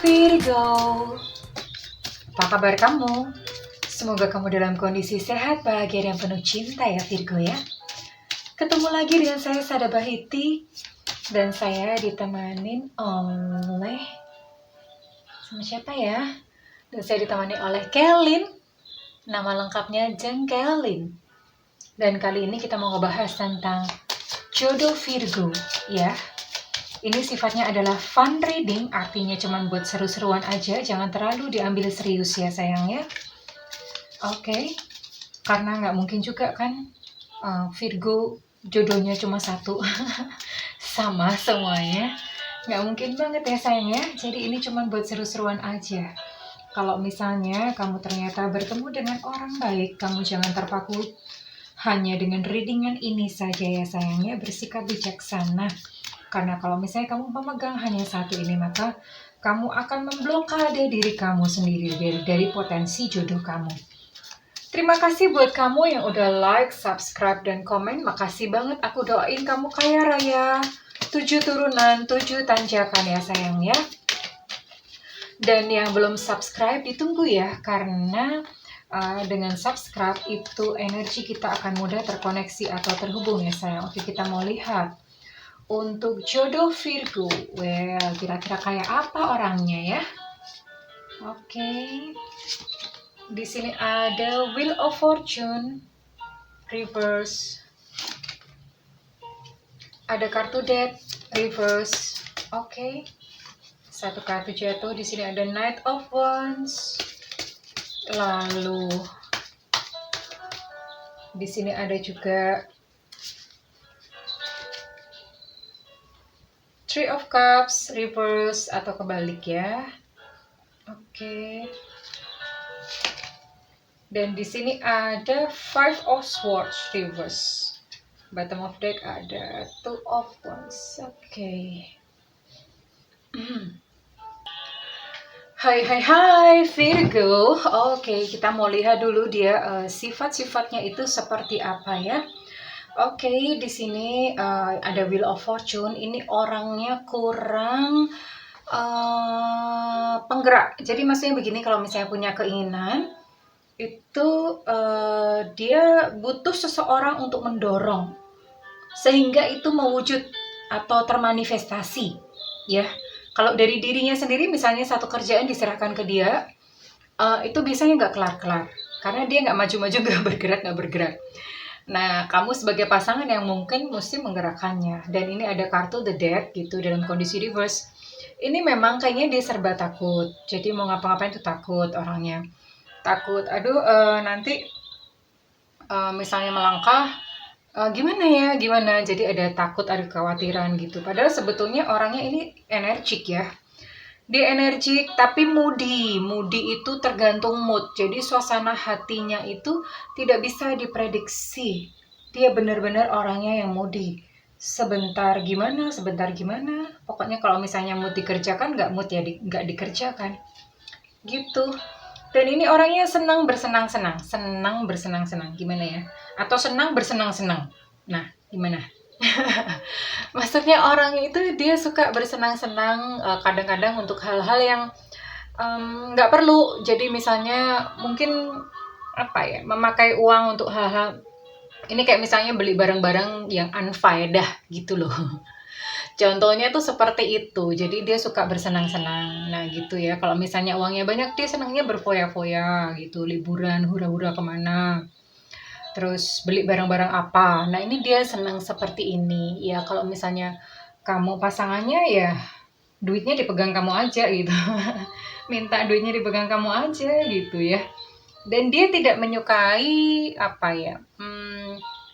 Virgo, apa kabar kamu? Semoga kamu dalam kondisi sehat, bahagia, dan penuh cinta ya Virgo ya. Ketemu lagi dengan saya Sada Bahiti, dan saya ditemanin oleh sama siapa ya? Dan saya ditemani oleh Kelin, nama lengkapnya Jeng Kelin. Dan kali ini kita mau ngebahas tentang jodoh Virgo ya. Ini sifatnya adalah fun reading, artinya cuma buat seru-seruan aja, jangan terlalu diambil serius ya sayang ya. Oke, karena nggak mungkin juga kan Virgo jodohnya cuma satu, sama semuanya. Nggak mungkin banget ya sayang ya, jadi ini cuma buat seru-seruan aja. Kalau misalnya kamu ternyata bertemu dengan orang baik, kamu jangan terpaku hanya dengan readingan ini saja ya sayangnya, bersikap bijaksana. Karena kalau misalnya kamu memegang hanya satu ini, maka kamu akan memblokade diri kamu sendiri dari potensi jodoh kamu. Terima kasih buat kamu yang udah like, subscribe, dan komen. Makasih banget, aku doain kamu kaya raya, 7 turunan, 7 tanjakan ya sayang ya. Dan yang belum subscribe ditunggu ya, karena dengan subscribe itu energi kita akan mudah terkoneksi atau terhubung ya sayang. Oke, kita mau lihat untuk jodoh Virgo. Well, kira-kira kayak apa orangnya ya? Oke. Di sini ada Wheel of Fortune reverse. Ada kartu Death reverse. Oke. Satu kartu jatuh. Di sini ada Knight of Wands. Lalu di sini ada juga Three of Cups reverse atau kebalik ya. Oke. Dan di sini ada Five of Swords reverse. Bottom of deck ada Two of Wands. Oke. Hai Virgo. Oke, kita mau lihat dulu dia sifat-sifatnya itu seperti apa ya. Oke, di sini ada Wheel of Fortune. Ini orangnya kurang penggerak. Jadi maksudnya begini, kalau misalnya punya keinginan, itu dia butuh seseorang untuk mendorong sehingga itu mewujud atau termanifestasi ya. Kalau dari dirinya sendiri, misalnya satu kerjaan diserahkan ke dia, itu biasanya nggak kelar-kelar karena dia nggak maju-maju, nggak bergerak. Nah, kamu sebagai pasangan yang mungkin mesti menggerakkannya. Dan ini ada kartu The Death gitu dalam kondisi reverse. Ini memang kayaknya dia serba takut. Jadi mau ngapa-ngapain tuh takut orangnya. Takut, nanti misalnya melangkah, gimana. Jadi ada takut, ada kekhawatiran gitu. Padahal sebetulnya orangnya ini energik ya. Dia energik tapi moody itu tergantung mood. Jadi suasana hatinya itu tidak bisa diprediksi. Dia benar-benar orangnya yang moody. Sebentar gimana. Pokoknya kalau misalnya mood dikerjakan, nggak mood ya nggak dikerjakan. Gitu. Dan ini orangnya senang bersenang-senang. Gimana ya? Atau senang bersenang-senang. Nah, gimana? Maksudnya orangnya itu dia suka bersenang-senang kadang-kadang untuk hal-hal yang nggak perlu. Jadi misalnya mungkin memakai uang untuk hal-hal ini, kayak misalnya beli barang-barang yang unfaedah gitu loh. Contohnya tuh seperti itu. Jadi dia suka bersenang-senang. Nah gitu ya. Kalau misalnya uangnya banyak, dia senangnya berfoya-foya gitu, liburan hura-hura kemana, terus beli barang-barang apa. Nah ini dia senang seperti ini ya. Kalau misalnya kamu pasangannya, ya duitnya dipegang kamu aja gitu. Minta duitnya dipegang kamu aja gitu ya. Dan dia tidak menyukai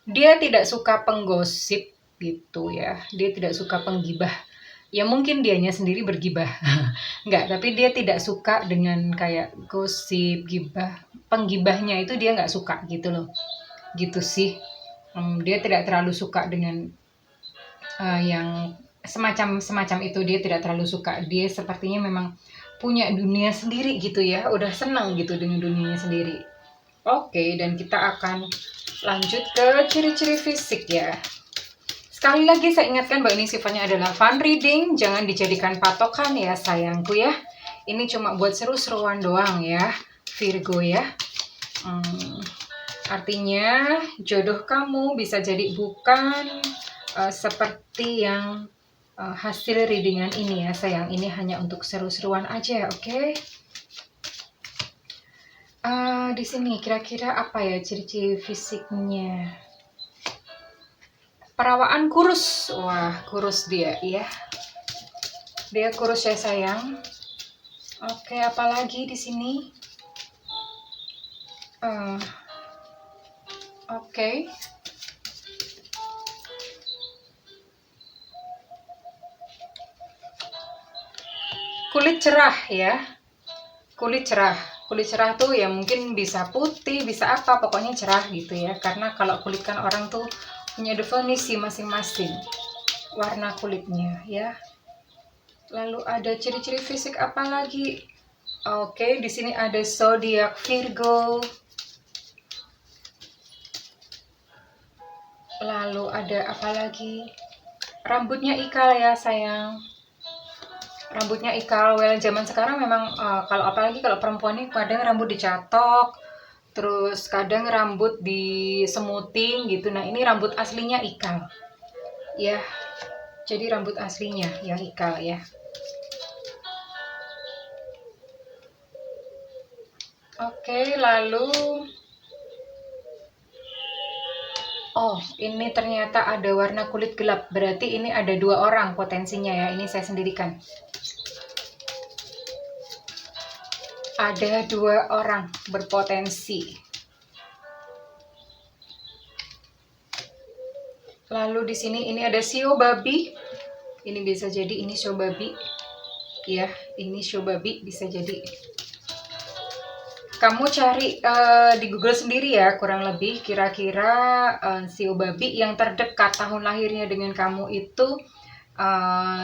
dia tidak suka penggosip gitu ya. Dia tidak suka penggibah. Ya mungkin dianya sendiri bergibah. Enggak, tapi dia tidak suka dengan kayak gosip, gibah. Penggibahnya itu dia nggak suka gitu loh. Gitu sih. Dia tidak terlalu suka dengan yang semacam itu. Dia tidak terlalu suka. Dia sepertinya memang punya dunia sendiri gitu ya. Udah senang gitu dengan dunianya sendiri. Oke, dan kita akan lanjut ke ciri-ciri fisik ya. Sekali lagi saya ingatkan bahwa ini sifatnya adalah fun reading, jangan dijadikan patokan ya sayangku ya. Ini cuma buat seru-seruan doang ya, Virgo ya. Artinya jodoh kamu bisa jadi bukan seperti yang hasil readingan ini ya sayang. Ini hanya untuk seru-seruan aja, oke? Di sini kira-kira apa ya ciri-ciri fisiknya? Perawaan kurus. Wah, kurus dia ya. Dia kurus ya sayang. Oke, apalagi di sini? Oke. Kulit cerah ya. Kulit cerah. Kulit cerah tuh ya mungkin bisa putih, bisa apa, pokoknya cerah gitu ya. Karena kalau kulit kan orang tuh punya definisi masing-masing warna kulitnya ya. Lalu ada ciri-ciri fisik apa lagi? Oke, di sini ada zodiak Virgo. Lalu ada apa lagi? Rambutnya ikal ya sayang. Rambutnya ikal. Well, zaman sekarang memang kalau apalagi kalau perempuan ini kadang rambut dicatok, terus kadang rambut disemuting gitu. Nah, ini rambut aslinya ikal. Ya. Jadi rambut aslinya yang ikal ya. Oke, lalu oh, ini ternyata ada warna kulit gelap. Berarti ini ada 2 orang potensinya ya. Ini saya sendirikan. Ada 2 orang berpotensi. Lalu di sini ini ada shio babi. Ini bisa jadi ini shio babi. Ya, ini shio babi bisa jadi. Kamu cari di Google sendiri ya, kurang lebih kira-kira shio babi yang terdekat tahun lahirnya dengan kamu itu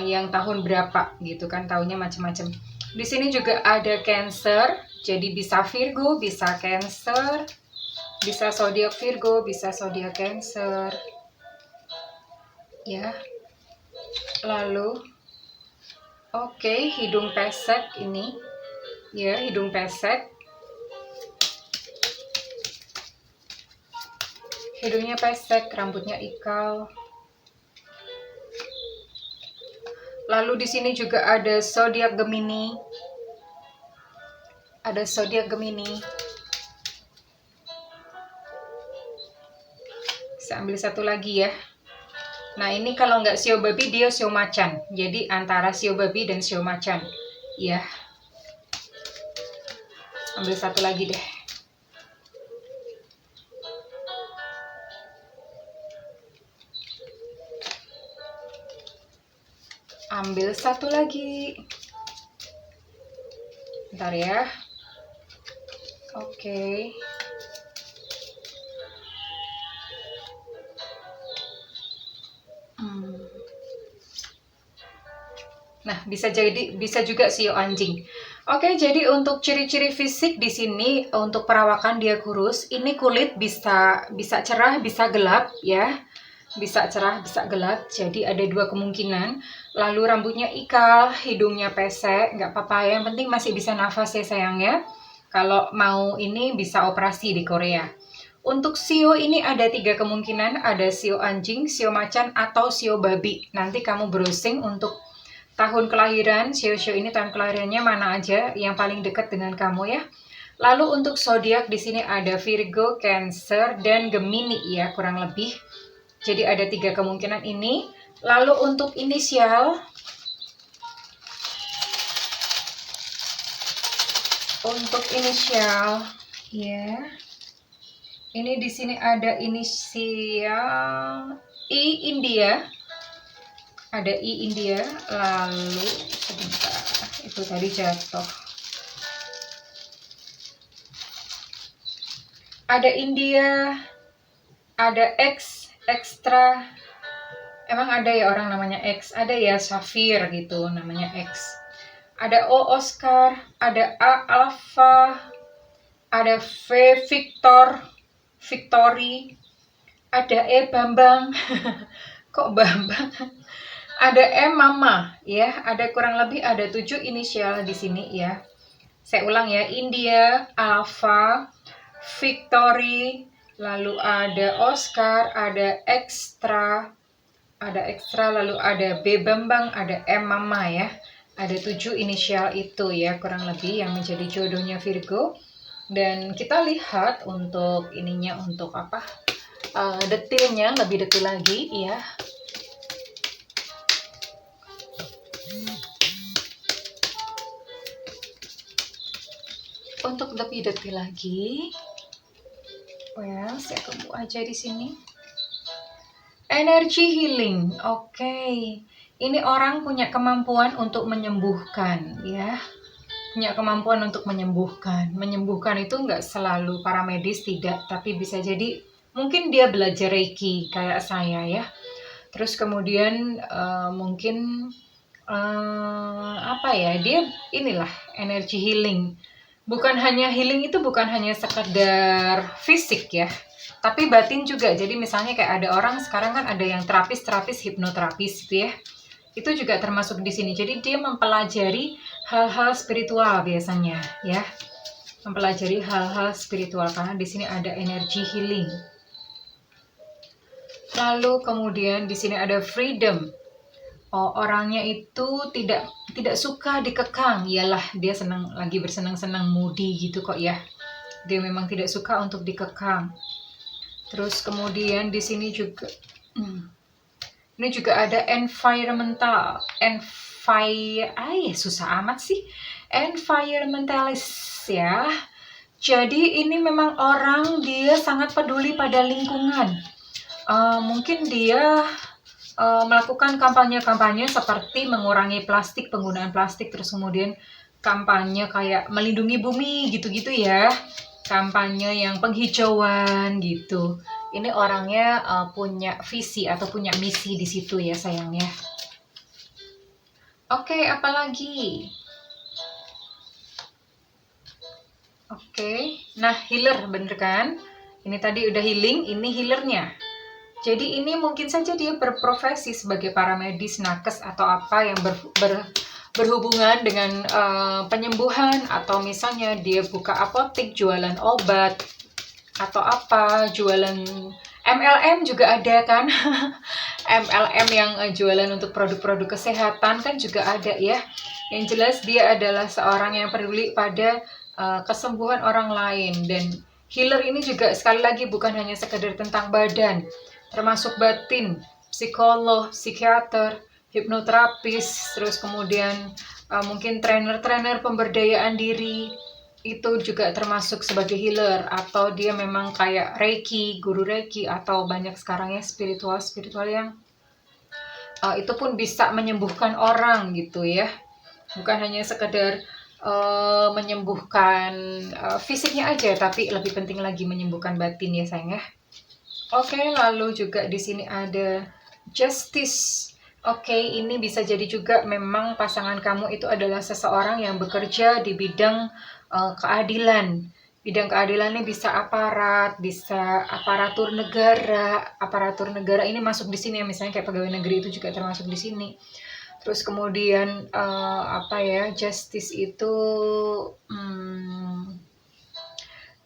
yang tahun berapa gitu kan, tahunnya macam-macam. Di sini juga ada Cancer, jadi bisa Virgo, bisa Cancer, bisa zodiak Virgo, bisa zodiak Cancer. Ya. Lalu oke, hidung pesek ini. Ya, hidung pesek. Hidungnya pesek, rambutnya ikal. Lalu di sini juga ada zodiak Gemini. Ada zodiak Gemini. Saya ambil satu lagi ya. Nah, ini kalau nggak shio babi, dia shio macan. Jadi antara shio babi dan shio macan. Ya. Ambil satu lagi deh. Ambil satu lagi. Bentar ya. Oke. Nah, bisa juga shio anjing. Oke, jadi untuk ciri-ciri fisik di sini untuk perawakan dia kurus, ini kulit bisa cerah, bisa gelap ya. Bisa cerah, bisa gelap. Jadi ada 2 kemungkinan. Lalu rambutnya ikal, hidungnya pesek, nggak apa-apa. Yang penting masih bisa nafas ya sayangnya. Kalau mau ini bisa operasi di Korea. Untuk shio ini ada 3 kemungkinan. Ada shio anjing, shio macan, atau shio babi. Nanti kamu browsing untuk tahun kelahiran, shio-shio ini tahun kelahirannya mana aja yang paling dekat dengan kamu ya. Lalu untuk zodiak di sini ada Virgo, Cancer, dan Gemini ya kurang lebih. Jadi ada 3 kemungkinan ini. Lalu untuk inisial, ya. Ini di sini ada inisial I India. Ada I India, lalu sebentar, itu tadi jatuh. Ada India, ada X, ekstra. Emang ada ya orang namanya X? Ada ya Safir gitu namanya X. Ada O Oscar, ada A Alpha, ada V Victor, Victory, ada E Bambang. Kok Bambang? Ada M Mama ya, ada kurang lebih ada 7 inisial di sini ya. Saya ulang ya, India, Alpha, Victory, lalu ada Oscar, ada ekstra, lalu ada B Bambang, ada M Mama ya. Ada 7 inisial itu ya kurang lebih yang menjadi jodohnya Virgo. Dan kita lihat untuk ininya, untuk apa, detailnya lebih detail lagi ya. Untuk lebih detail lagi, saya tunggu aja di sini. Energy healing, oke. Ini orang punya kemampuan untuk menyembuhkan, ya. Punya kemampuan untuk menyembuhkan. Menyembuhkan itu nggak selalu para medis, tidak. Tapi bisa jadi mungkin dia belajar Reiki kayak saya ya. Terus kemudian mungkin apa ya, dia inilah energy healing. Bukan hanya healing itu bukan hanya sekedar fisik ya, tapi batin juga. Jadi misalnya kayak ada orang sekarang kan ada yang terapis hipnoterapis gitu ya. Itu juga termasuk di sini. Jadi dia mempelajari hal-hal spiritual biasanya ya. Mempelajari hal-hal spiritual karena di sini ada energy healing. Lalu kemudian di sini ada freedom. Orangnya itu tidak suka dikekang, iyalah dia lagi bersenang-senang, moody gitu kok ya. Dia memang tidak suka untuk dikekang. Terus kemudian di sini juga ini juga ada environmental, susah amat sih, environmentalist ya. Jadi ini memang orang dia sangat peduli pada lingkungan. Mungkin dia melakukan kampanye-kampanye seperti mengurangi plastik, penggunaan plastik, terus kemudian kampanye kayak melindungi bumi gitu-gitu ya, kampanye yang penghijauan gitu. Ini orangnya punya visi atau punya misi di situ ya sayangnya. Oke, apalagi? Oke, nah healer bener kan? Ini tadi udah healing, ini healernya. Jadi ini mungkin saja dia berprofesi sebagai paramedis, nakes atau apa yang berhubungan dengan penyembuhan, atau misalnya dia buka apotek, jualan obat atau apa, jualan MLM juga ada kan. MLM yang jualan untuk produk-produk kesehatan kan juga ada ya. Yang jelas dia adalah seorang yang peduli pada kesembuhan orang lain. Dan healer ini juga sekali lagi bukan hanya sekedar tentang badan, termasuk batin, psikolog, psikiater, hipnoterapis, terus kemudian mungkin trainer-trainer pemberdayaan diri, itu juga termasuk sebagai healer. Atau dia memang kayak Reiki, guru Reiki, atau banyak sekarang ya spiritual yang itu pun bisa menyembuhkan orang gitu ya. Bukan hanya sekedar menyembuhkan fisiknya aja, tapi lebih penting lagi menyembuhkan batin ya sayang ya. Oke, lalu juga di sini ada justice. Oke, ini bisa jadi juga memang pasangan kamu itu adalah seseorang yang bekerja di bidang keadilan. Bidang keadilan ini bisa aparat, bisa aparatur negara. Aparatur negara ini masuk di sini ya, misalnya kayak pegawai negeri itu juga termasuk di sini. Terus kemudian justice itu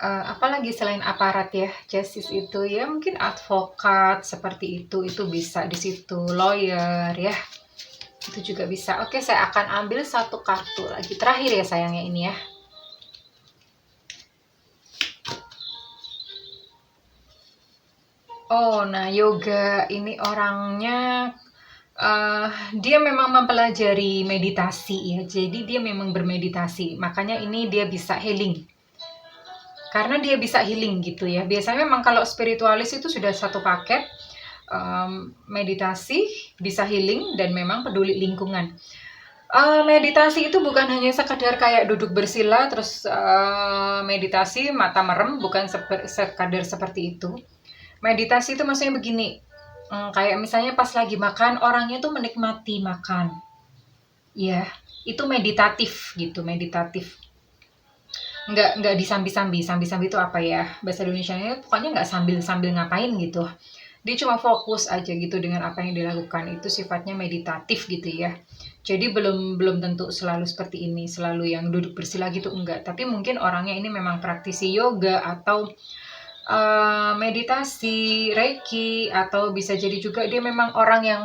apalagi selain aparat ya, justice itu ya mungkin advokat seperti itu bisa di situ, lawyer ya, itu juga bisa. Oke, saya akan ambil satu kartu lagi terakhir ya sayangnya ini ya. Nah yoga ini orangnya dia memang mempelajari meditasi ya, jadi dia memang bermeditasi, makanya ini dia bisa healing. Karena dia bisa healing gitu ya. Biasanya memang kalau spiritualis itu sudah satu paket, meditasi, bisa healing, dan memang peduli lingkungan. Meditasi itu bukan hanya sekadar kayak duduk bersila terus meditasi mata merem, bukan sekadar seperti itu. Meditasi itu maksudnya begini, kayak misalnya pas lagi makan, orangnya tuh menikmati makan. Ya, itu meditatif gitu, meditatif. Nggak disambi-sambi. Sambi-sambi itu apa ya? Bahasa Indonesianya pokoknya nggak sambil ngapain gitu. Dia cuma fokus aja gitu dengan apa yang dilakukan. Itu sifatnya meditatif gitu ya. Jadi belum tentu selalu seperti ini, selalu yang duduk bersila gitu enggak. Tapi mungkin orangnya ini memang praktisi yoga atau meditasi, reiki, atau bisa jadi juga dia memang orang yang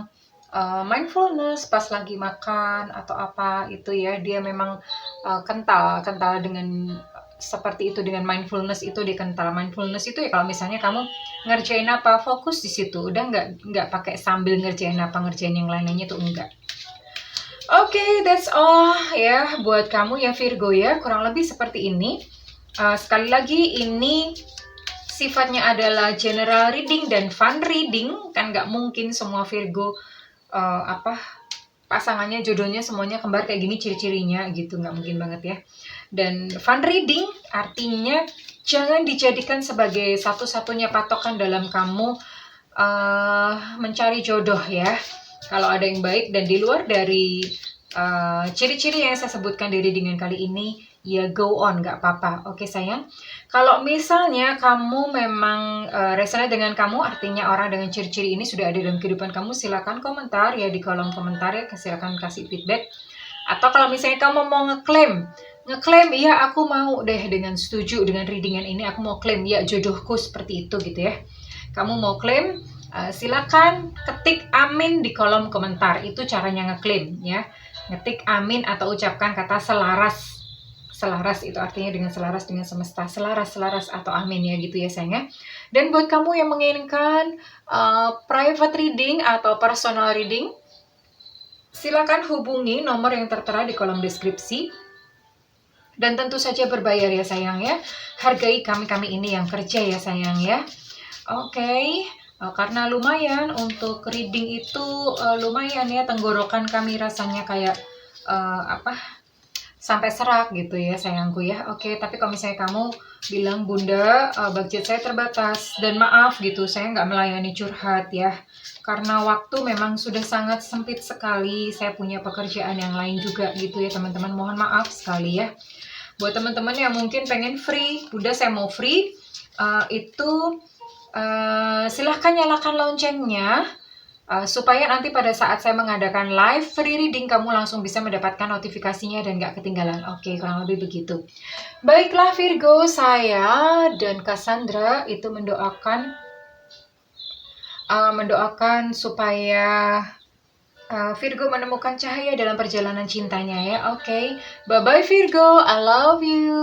mindfulness pas lagi makan atau apa itu ya. Dia memang kental dengan seperti itu, dengan mindfulness itu dia kental. Mindfulness itu ya kalau misalnya kamu ngerjain apa fokus di situ, udah nggak pakai sambil ngerjain yang lainnya itu enggak. Oke, that's all ya buat kamu ya Virgo ya, kurang lebih seperti ini. Sekali lagi ini sifatnya adalah general reading dan fun reading, kan nggak mungkin semua Virgo pasangannya jodohnya semuanya kembar kayak gini ciri-cirinya gitu, nggak mungkin banget ya. Dan fun reading artinya jangan dijadikan sebagai satu-satunya patokan dalam kamu mencari jodoh ya. Kalau ada yang baik dan di luar dari ciri-ciri yang saya sebutkan di readingan kali ini, ya go on, nggak apa-apa. Oke sayang, kalau misalnya kamu memang resonate dengan kamu, artinya orang dengan ciri-ciri ini sudah ada dalam kehidupan kamu, silakan komentar ya di kolom komentar ya, silakan kasih feedback. Atau kalau misalnya kamu mau ngeklaim, iya aku mau deh dengan setuju dengan readingan ini, aku mau klaim ya jodohku seperti itu gitu ya. Kamu mau klaim, silakan ketik amin di kolom komentar. Itu caranya ngeklaim ya. Ngetik amin atau ucapkan kata selaras. Selaras itu artinya dengan selaras dengan semesta. Selaras atau amin ya gitu ya sayangnya. Dan buat kamu yang menginginkan private reading atau personal reading, silakan hubungi nomor yang tertera di kolom deskripsi. Dan tentu saja berbayar ya sayang ya. Hargai kami ini yang kerja ya sayang ya. Oke. Karena lumayan untuk reading itu lumayan ya, tenggorokan kami rasanya kayak sampai serak gitu ya sayangku ya. Oke, tapi kalau misalnya kamu bilang bunda budget saya terbatas dan maaf gitu, saya nggak melayani curhat ya, karena waktu memang sudah sangat sempit sekali, saya punya pekerjaan yang lain juga gitu ya teman-teman, mohon maaf sekali ya. Buat teman-teman yang mungkin pengen free, bunda saya mau free, itu silahkan nyalakan loncengnya supaya nanti pada saat saya mengadakan live free reading kamu langsung bisa mendapatkan notifikasinya dan gak ketinggalan. Oke, kurang lebih begitu. Baiklah Virgo, saya dan Cassandra itu mendoakan supaya Virgo menemukan cahaya dalam perjalanan cintanya ya. Oke, bye-bye Virgo, I love you.